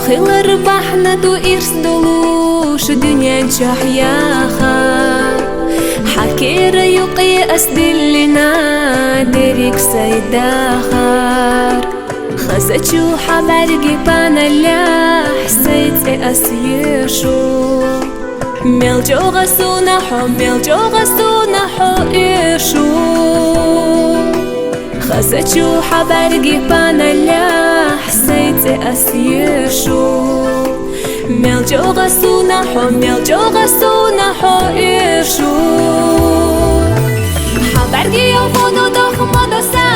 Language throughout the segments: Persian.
Хылар бахна ду ирс долуш дунья чахяха Хакера юqi أسدلنا دريك سيداخر خسچو حبرگی پانالح سيت أسيشو ميل جوغا سونا حو إيشو خسچو حبرگی پانالح سيت أسيشو ميل جوغا سونا حو إيشو حبرگی يوغونو دخمدو سا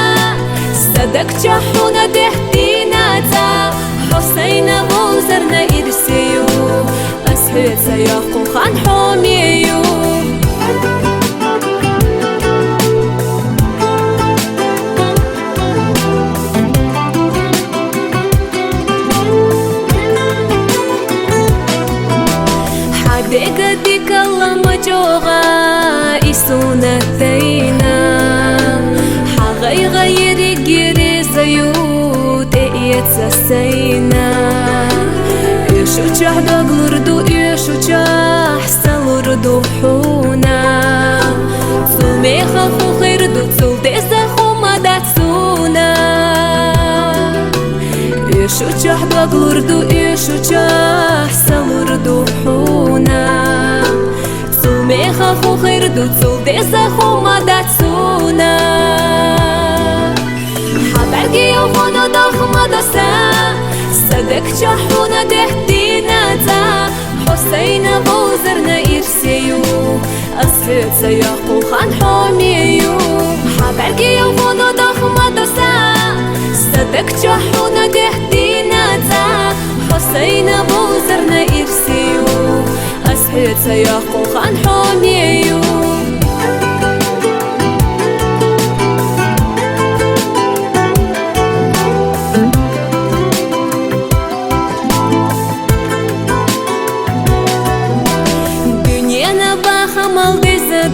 صدق جحونا دهتينا تا حسين بوزرنا إرسيو أسهيت سياقو خان حوميو حديقة ديك الله مجوغا إسونا ثينا غيري جيري زيوت يتسسينا يشو جاه دغلردو يشو جاه سلردو حونا ثمي خافو خيردو تسول ديزاخو مداتسونا يشو جاه دغلردو يشو جاه سلردو حونا ثمي خافو خيردو تسول ديزاخو مداتسونا حبرگی يوغونو دخمدو سا صدق جحونا دهتينا تا حسين بوزرنا إرسيو أسهيت سياقو خان حوميو حبرگی يوغونو دخمدو سا صدق جحونا دهتينا تا حسين بوزرنا إرسيو أسهيت سياقو خان حوميو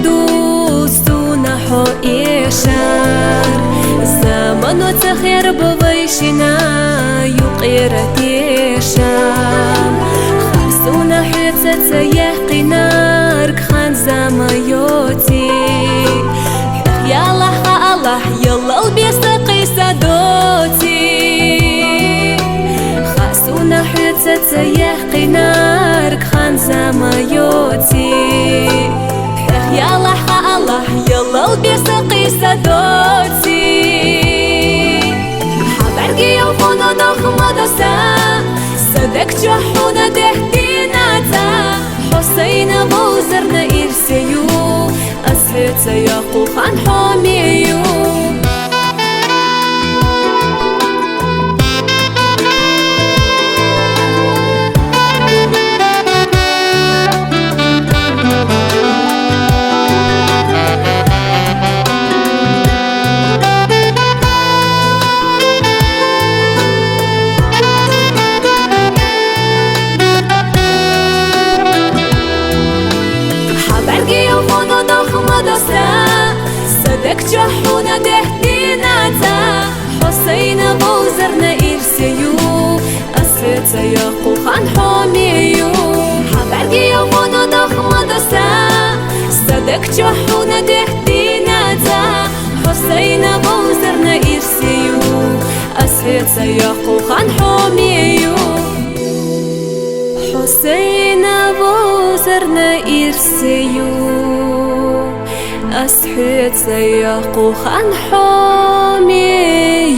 دوستونا حو إيشار زمانو تخير بويشنا يقيرة تيشام خرسونا حيثة تيقينارك خان زمايوتي يالله الله يلا البيسقي سادوتي خرسونا حيثة تيقينارك خان زمايوتي يالله الله يلا البيسقي سادوتي حبرگي يوغونو دخمدو سا صدق جحونا دهتينا تا حسين بوزرنا إرسيو أسهيت سياقو خان حوميو صدق جحونا دهتينا تا حسين بوزرنا إرسيو أسهيت سياقو خان حوميو حبرگي يوغونو دخمدو سا صدق جحونا دهتينا تا حسين بوزرنا إرسيو أسهيت سياقو خان حوميو حسين بوزرنا إرسيو أسهيت سياقو خان حوميو